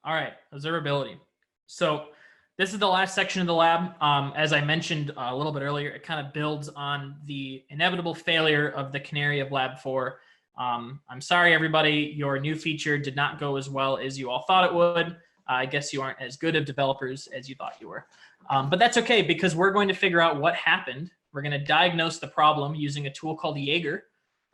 All right, observability. So this is the last section of the lab. As I mentioned a little bit earlier, it kind of builds on the inevitable failure of the canary of Lab 4. I'm sorry, everybody, your new feature did not go as well as you all thought it would. I guess you aren't as good of developers as you thought you were. But that's okay, because we're going to figure out what happened. We're going to diagnose the problem using a tool called Jaeger.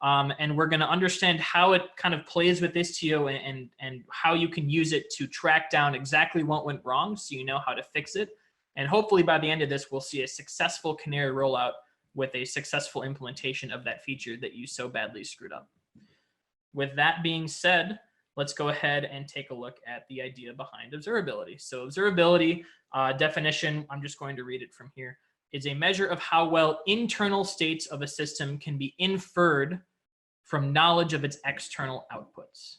And we're going to understand how it kind of plays with Istio and how you can use it to track down exactly what went wrong so you know how to fix it. And hopefully by the end of this, we'll see a successful canary rollout with a successful implementation of that feature that you so badly screwed up. With that being said, let's go ahead and take a look at the idea behind observability. So observability definition, I'm just going to read it from here, is a measure of how well internal states of a system can be inferred from knowledge of its external outputs.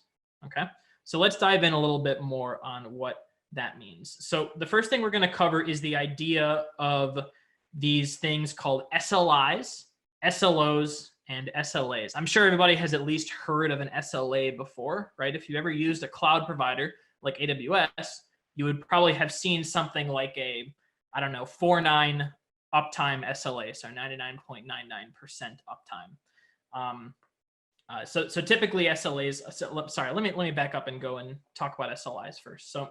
Okay, so let's dive in a little bit more on what that means. So the first thing we're going to cover is the idea of these things called SLIs, SLOs, and SLAs. I'm sure everybody has at least heard of an SLA before, right? If you ever used a cloud provider like AWS, you would probably have seen something like a, I don't know, 4.9 uptime SLA, so 99.99% uptime. So typically SLAs, sorry, let me back up and go and talk about SLIs first. So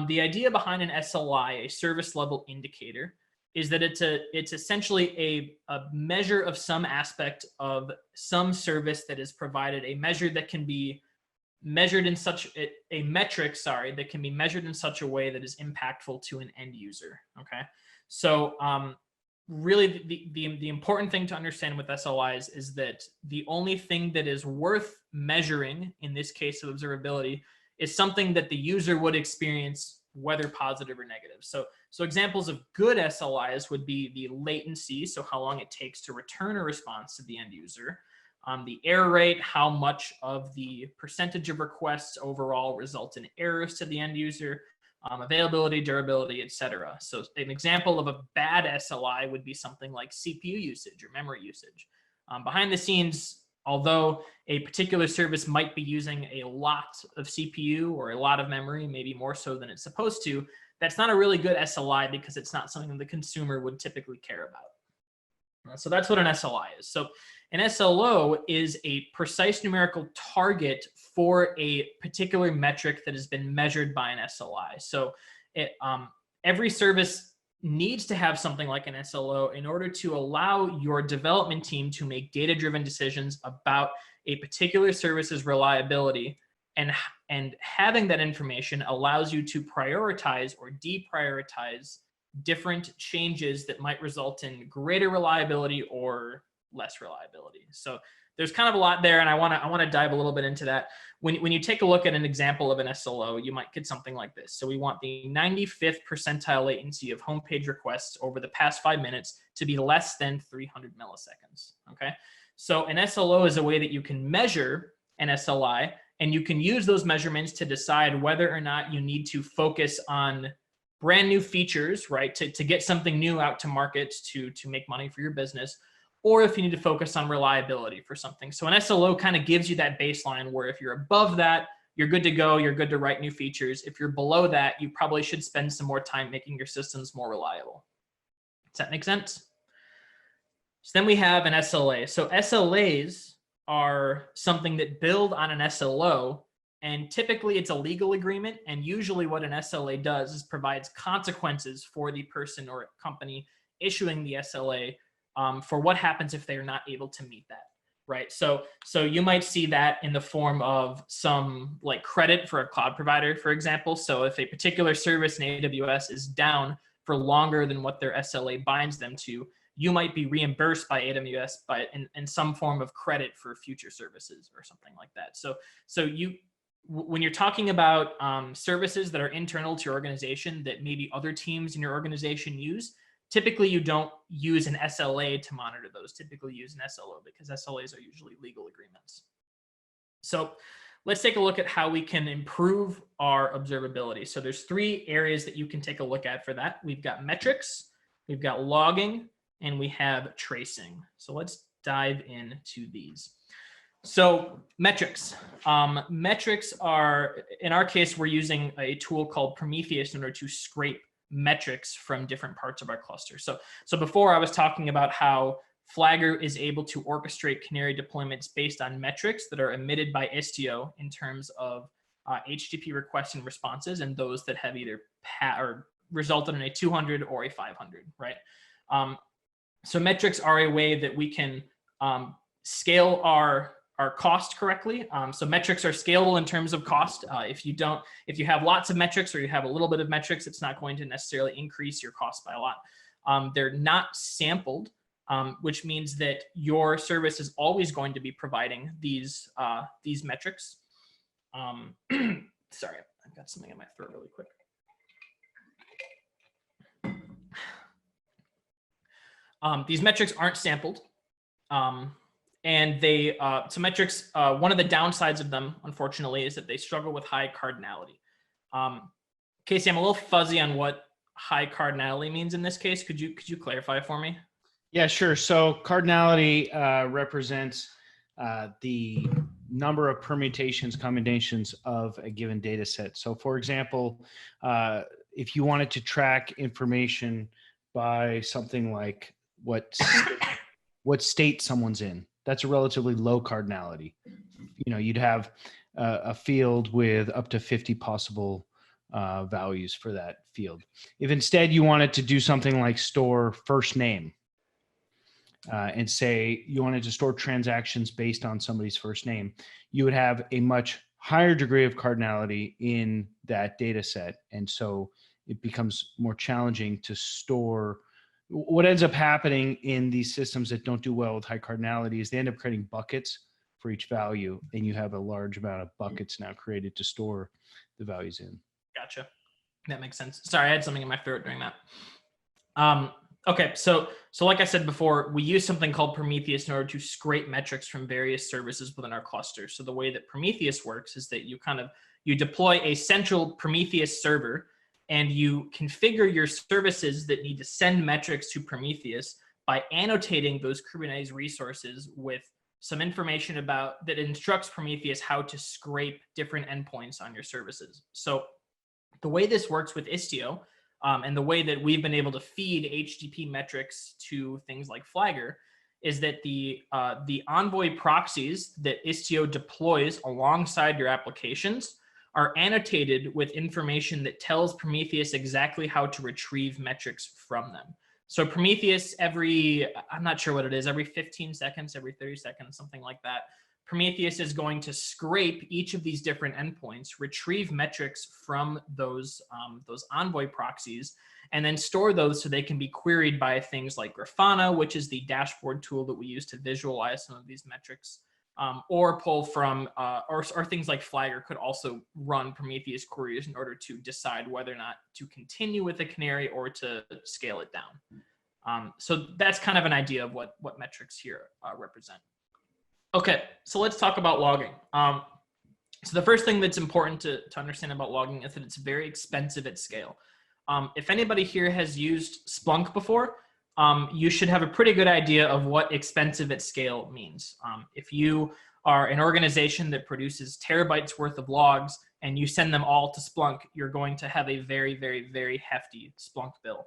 the idea behind an SLI, a service level indicator, is that it's essentially a measure of some aspect of some service that is provided, a measure that can be measured in such a metric, sorry, that can be measured in such a way that is impactful to an end user. Okay, so really the important thing to understand with SLIs is that the only thing that is worth measuring in this case of observability is something that the user would experience, whether positive or negative. So examples of good SLIs would be the latency, so how long it takes to return a response to the end user, the error rate, how much of the percentage of requests overall result in errors to the end user, availability, durability, etc. So an example of a bad SLI would be something like CPU usage or memory usage. Behind the scenes, although a particular service might be using a lot of CPU or a lot of memory, maybe more so than it's supposed to, that's not a really good SLI because it's not something the consumer would typically care about. So that's what an SLI is. So an SLO is a precise numerical target for a particular metric that has been measured by an SLI. So every service needs to have something like an SLO in order to allow your development team to make data-driven decisions about a particular service's reliability. And having that information allows you to prioritize or deprioritize different changes that might result in greater reliability or less reliability. So there's kind of a lot there, and I want to dive a little bit into that. When you take a look at an example of an SLO, you might get something like this. So we want the 95th percentile latency of homepage requests over the past 5 minutes to be less than 300 milliseconds. Okay, so an SLO is a way that you can measure an SLI, and you can use those measurements to decide whether or not you need to focus on brand new features, right, to get something new out to market to make money for your business, or if you need to focus on reliability for something. So an SLO kind of gives you that baseline where if you're above that, you're good to go, you're good to write new features. If you're below that, you probably should spend some more time making your systems more reliable. Does that make sense? So then we have an SLA. So SLAs are something that build on an SLO, and typically it's a legal agreement, and usually what an SLA does is provides consequences for the person or company issuing the SLA for what happens if they're not able to meet that, right? So you might see that in the form of some like credit for a cloud provider, for example. So if a particular service in AWS is down for longer than what their SLA binds them to, you might be reimbursed by AWS in some form of credit for future services or something like that. So when you're talking about services that are internal to your organization that maybe other teams in your organization use, typically you don't use an SLA to monitor those. Typically use an SLO because SLAs are usually legal agreements. So let's take a look at how we can improve our observability. So there's 3 areas that you can take a look at for that. We've got metrics, we've got logging, and we have tracing. So let's dive into these. So metrics. Metrics are, in our case, we're using a tool called Prometheus in order to scrape metrics from different parts of our cluster. So before I was talking about how Flagger is able to orchestrate Canary deployments based on metrics that are emitted by Istio in terms of HTTP requests and responses, and those that have either or resulted in a 200 or a 500, right? So metrics are a way that we can scale our cost correctly. So metrics are scalable in terms of cost. If you have lots of metrics or you have a little bit of metrics, it's not going to necessarily increase your cost by a lot. They're not sampled, which means that your service is always going to be providing these metrics. Sorry, I've got something in my throat really quick. These metrics aren't sampled. And so metrics, one of the downsides of them, unfortunately, is that they struggle with high cardinality. Casey, I'm a little fuzzy on what high cardinality means in this case. Could you clarify for me? Yeah, sure. So cardinality represents the number of permutations, combinations of a given data set. So for example, if you wanted to track information by something like what state someone's in, that's a relatively low cardinality. You know, you'd have a field with up to 50 possible values for that field. If instead you wanted to do something like store first name, and say you wanted to store transactions based on somebody's first name, you would have a much higher degree of cardinality in that data set. And so it becomes more challenging to store. What ends up happening in these systems that don't do well with high cardinality is they end up creating buckets for each value, and you have a large amount of buckets now created to store the values in. Gotcha. That makes sense. Sorry, I had something in my throat during that. Okay, so like I said before, we use something called Prometheus in order to scrape metrics from various services within our cluster. So the way that Prometheus works is that you deploy a central Prometheus server, and you configure your services that need to send metrics to Prometheus by annotating those Kubernetes resources with some information that instructs Prometheus how to scrape different endpoints on your services. So the way this works with Istio, and the way that we've been able to feed HTTP metrics to things like Flagger, is that the Envoy proxies that Istio deploys alongside your applications are annotated with information that tells Prometheus exactly how to retrieve metrics from them. So Prometheus, I'm not sure what it is, every 15 seconds, every 30 seconds, something like that, Prometheus is going to scrape each of these different endpoints, retrieve metrics from those Envoy proxies, and then store those so they can be queried by things like Grafana, which is the dashboard tool that we use to visualize some of these metrics, or pull from, or things like Flagger could also run Prometheus queries in order to decide whether or not to continue with the canary or to scale it down. So that's kind of an idea of what metrics here represent. Okay, so let's talk about logging. So the first thing that's important to understand about logging is that it's very expensive at scale. If anybody here has used Splunk before, you should have a pretty good idea of what expensive at scale means. If you are an organization that produces terabytes worth of logs and you send them all to Splunk, you're going to have a very, very, very hefty Splunk bill.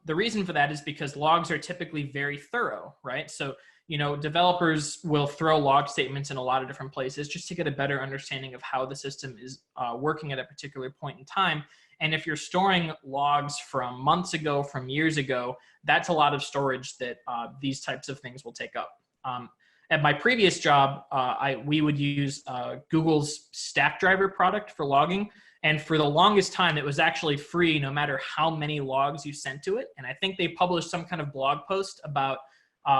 The reason for that is because logs are typically very thorough, right? So developers will throw log statements in a lot of different places just to get a better understanding of how the system is working at a particular point in time. And if you're storing logs from months ago, from years ago, that's a lot of storage that these types of things will take up. At my previous job, we would use Google's Stackdriver product for logging. And for the longest time, it was actually free no matter how many logs you sent to it. And I think they published some kind of blog post about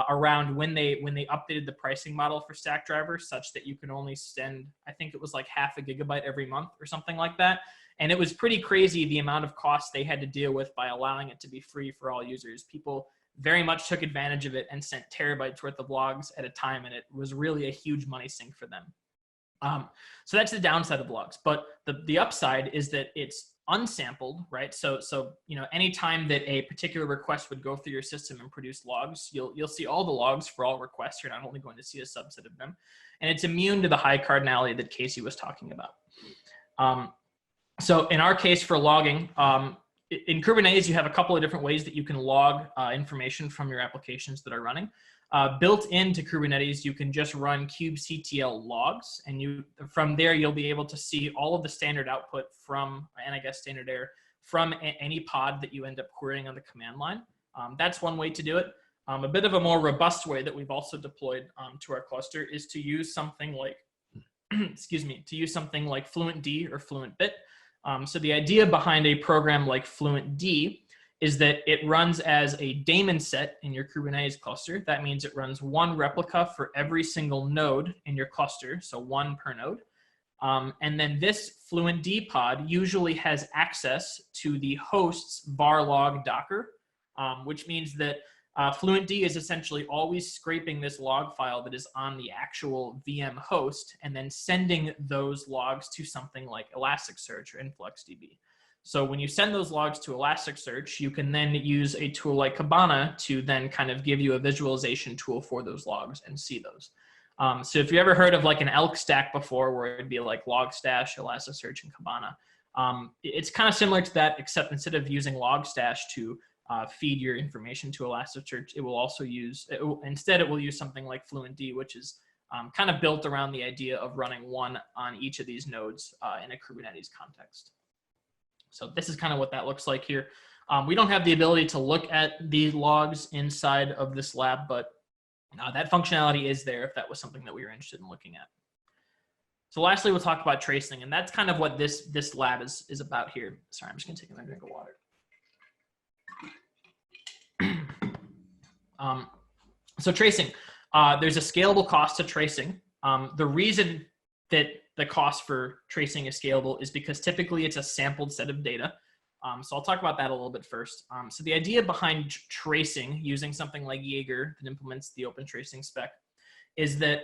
around when they updated the pricing model for Stackdriver such that you can only send, I think it was like half a gigabyte every month or something like that. And it was pretty crazy the amount of costs they had to deal with by allowing it to be free for all users. People very much took advantage of it and sent terabytes worth of logs at a time, and it was really a huge money sink for them. So that's the downside of logs. But the upside is that it's unsampled, right? So anytime that a particular request would go through your system and produce logs, you'll see all the logs for all requests. You're not only going to see a subset of them, and it's immune to the high cardinality that Casey was talking about. So in our case for logging, in Kubernetes, you have a couple of different ways that you can log information from your applications that are running. Built into Kubernetes, you can just run kubectl logs, and from there you'll be able to see all of the standard output from, and I guess standard error, from any pod that you end up querying on the command line. That's one way to do it. A bit of a more robust way that we've also deployed to our cluster is to use something like, FluentD or FluentBit. So the idea behind a program like FluentD is that it runs as a daemon set in your Kubernetes cluster. That means it runs one replica for every single node in your cluster, so one per node. And then this FluentD pod usually has access to the host's varlog Docker, which means that FluentD is essentially always scraping this log file that is on the actual VM host and then sending those logs to something like Elasticsearch or InfluxDB. So when you send those logs to Elasticsearch, you can then use a tool like Kibana to then kind of give you a visualization tool for those logs and see those. So if you ever heard of like an elk stack before, where it'd be like Logstash, Elasticsearch, and Kibana, it's kind of similar to that, except instead of using Logstash to feed your information to Elasticsearch, it will also use, instead it will use something like FluentD, which is kind of built around the idea of running one on each of these nodes in a Kubernetes context. So this is kind of what that looks like here. We don't have the ability to look at the logs inside of this lab, but that functionality is there if that was something that we were interested in looking at. So lastly, we'll talk about tracing, and that's kind of what this lab is about here. Sorry, I'm just gonna take another drink of water. So tracing, there's a scalable cost to tracing. The reason that the cost for tracing is scalable is because typically it's a sampled set of data. So I'll talk about that a little bit first. So the idea behind tracing using something like Jaeger that implements the open tracing spec is that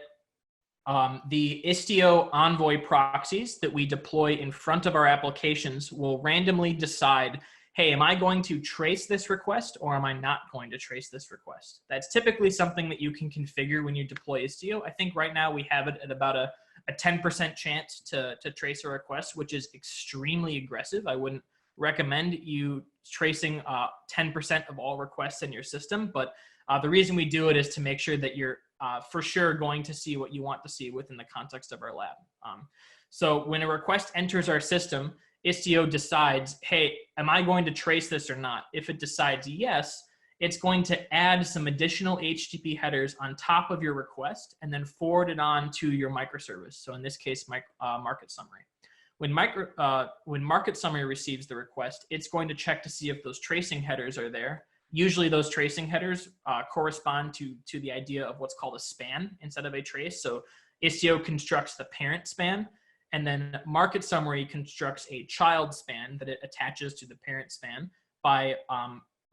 the Istio Envoy proxies that we deploy in front of our applications will randomly decide, hey, am I going to trace this request or am I not going to trace this request? That's typically something that you can configure when you deploy Istio. I think right now we have it at about a 10% chance to trace a request, which is extremely aggressive. I wouldn't recommend you tracing 10% of all requests in your system, but the reason we do it is to make sure that you're for sure going to see what you want to see within the context of our lab. So when a request enters our system, Istio decides, hey, am I going to trace this or not? If it decides yes, it's going to add some additional HTTP headers on top of your request and then forward it on to your microservice. So in this case, market summary. When market summary receives the request, it's going to check to see if those tracing headers are there. Usually those tracing headers correspond to the idea of what's called a span instead of a trace. So Istio constructs the parent span, and then market summary constructs a child span that it attaches to the parent span by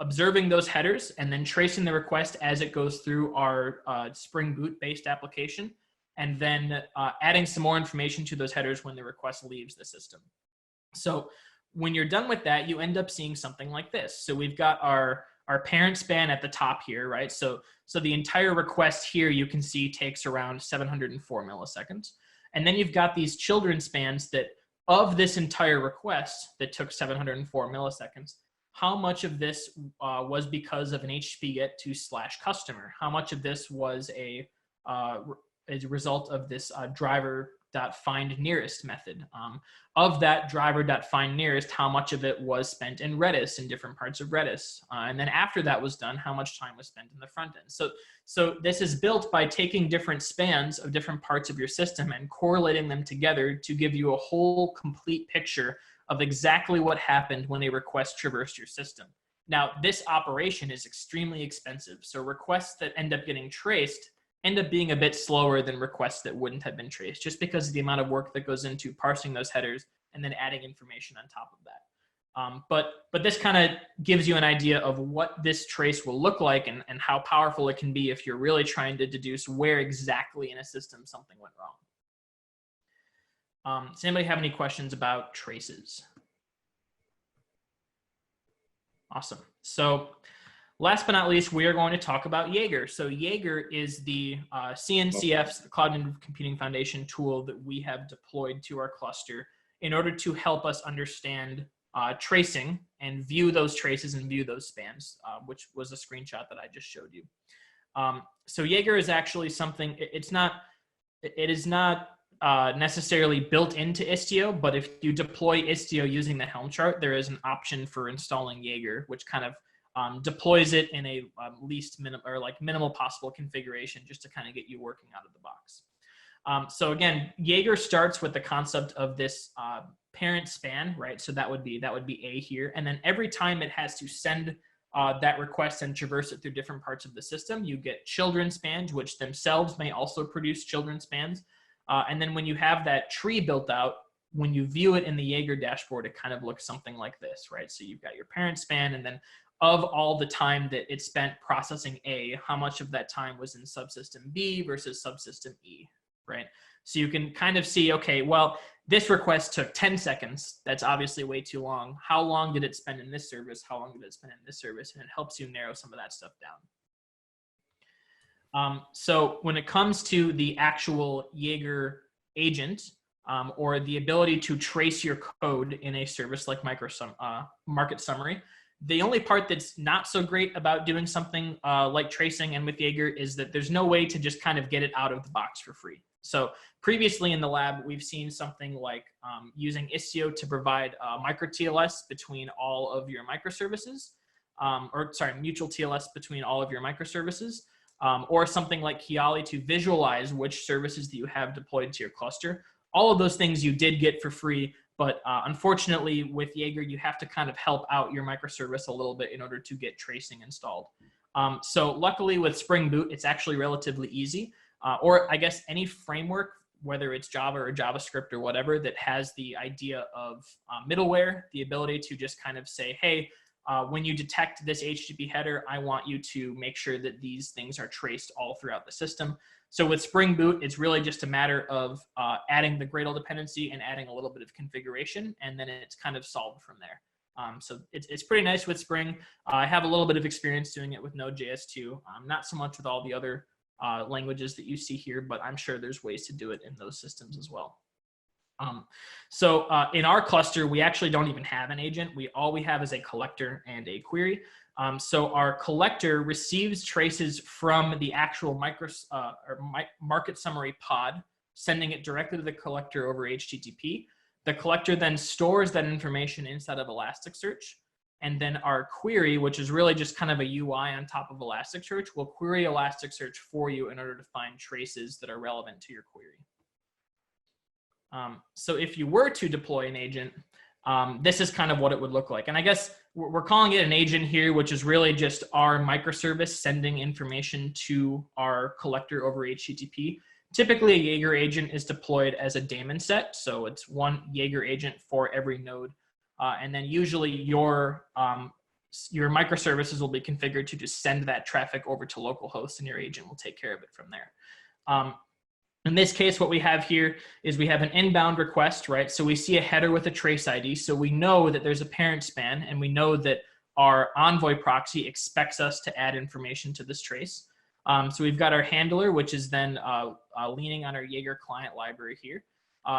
observing those headers and then tracing the request as it goes through our Spring Boot based application, and then adding some more information to those headers when the request leaves the system. So when you're done with that, you end up seeing something like this. So we've got our parent span at the top here, right? So the entire request here you can see takes around 704 milliseconds. And then you've got these children spans that of this entire request that took 704 milliseconds, how much of this was because of an HTTP GET to /customer? How much of this was a result of this driver.findNearest method? Of that driver.findNearest, how much of it was spent in Redis, in different parts of Redis? And then after that was done, how much time was spent in the front end? So this is built by taking different spans of different parts of your system and correlating them together to give you a whole complete picture of exactly what happened when a request traversed your system. Now, this operation is extremely expensive. So requests that end up getting traced end up being a bit slower than requests that wouldn't have been traced, just because of the amount of work that goes into parsing those headers and then adding information on top of that. But this kind of gives you an idea of what this trace will look like and how powerful it can be if you're really trying to deduce where exactly in a system something went wrong. Does anybody have any questions about traces? Awesome. So last but not least, we are going to talk about Jaeger. So Jaeger is the CNCF's, the Cloud Native Computing Foundation tool that we have deployed to our cluster in order to help us understand tracing and view those traces and view those spans, which was a screenshot that I just showed you. So Jaeger is actually something, it is not necessarily built into Istio, but if you deploy Istio using the Helm chart, there is an option for installing Jaeger, which kind of deploys it in a least minimal possible configuration, just to kind of get you working out of the box. So again, Jaeger starts with the concept of this parent span, right? So that would be A here, and then every time it has to send that request and traverse it through different parts of the system, you get children spans, which themselves may also produce children spans. And then when you have that tree built out, when you view it in the Jaeger dashboard, it kind of looks something like this, right? So you've got your parent span, and then of all the time that it spent processing A, how much of that time was in subsystem B versus subsystem E, right? So you can kind of see, okay, well, this request took 10 seconds. That's obviously way too long. How long did it spend in this service? How long did it spend in this service? And it helps you narrow some of that stuff down. So when it comes to the actual Jaeger agent, or the ability to trace your code in a service like Market Summary, the only part that's not so great about doing something like tracing and with Jaeger is that there's no way to just kind of get it out of the box for free. So previously in the lab, we've seen something like using Istio to provide micro TLS between all of your microservices, mutual TLS between all of your microservices, or something like Kiali to visualize which services that you have deployed to your cluster. All of those things you did get for free, but unfortunately with Jaeger, you have to kind of help out your microservice a little bit in order to get tracing installed. So luckily with Spring Boot, it's actually relatively easy. Or I guess any framework, whether it's Java or JavaScript or whatever, that has the idea of middleware, the ability to just kind of say, hey, when you detect this HTTP header, I want you to make sure that these things are traced all throughout the system. So with Spring Boot, it's really just a matter of adding the Gradle dependency and adding a little bit of configuration, and then it's kind of solved from there. So it's pretty nice with Spring. I have a little bit of experience doing it with Node.js too. Not so much with all the other languages that you see here, but I'm sure there's ways to do it in those systems as well. So in our cluster, we actually don't even have an agent. All we have is a collector and a query. So our collector receives traces from the actual market summary pod, sending it directly to the collector over HTTP. The collector then stores that information inside of Elasticsearch. And then our query, which is really just kind of a UI on top of Elasticsearch, will query Elasticsearch for you in order to find traces that are relevant to your query. So if you were to deploy an agent, this is kind of what it would look like. And I guess we're calling it an agent here, which is really just our microservice sending information to our collector over HTTP. Typically, a Jaeger agent is deployed as a daemon set. So it's one Jaeger agent for every node. And then usually your microservices will be configured to just send that traffic over to localhost, and your agent will take care of it from there. In this case, what we have here is we have an inbound request, right? So we see a header with a trace ID. So we know that there's a parent span, and we know that our Envoy proxy expects us to add information to this trace. So we've got our handler, which is then leaning on our Jaeger client library here.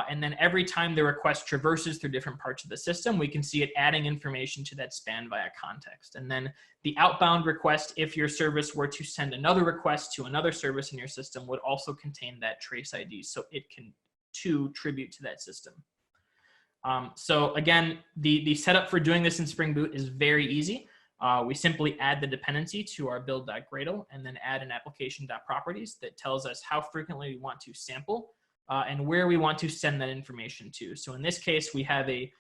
And then every time the request traverses through different parts of the system, we can see it adding information to that span via context. And then the outbound request, if your service were to send another request to another service in your system, would also contain that trace ID, so it can too tribute to that system. So again, the setup for doing this in Spring Boot is very easy. We simply add the dependency to our build.gradle and then add an application.properties that tells us how frequently we want to sample and where we want to send that information to. So in this case, we have a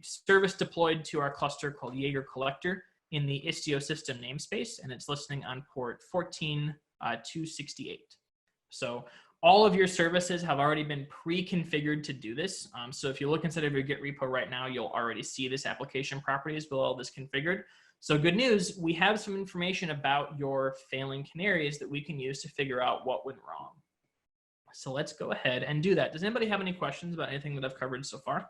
service deployed to our cluster called Jaeger Collector in the Istio system namespace, and it's listening on port 14268. So all of your services have already been pre-configured to do this. So if you look inside of your Git repo right now, you'll already see this application properties with all this configured. So good news, we have some information about your failing canaries that we can use to figure out what went wrong. So let's go ahead and do that. Does anybody have any questions about anything that I've covered so far?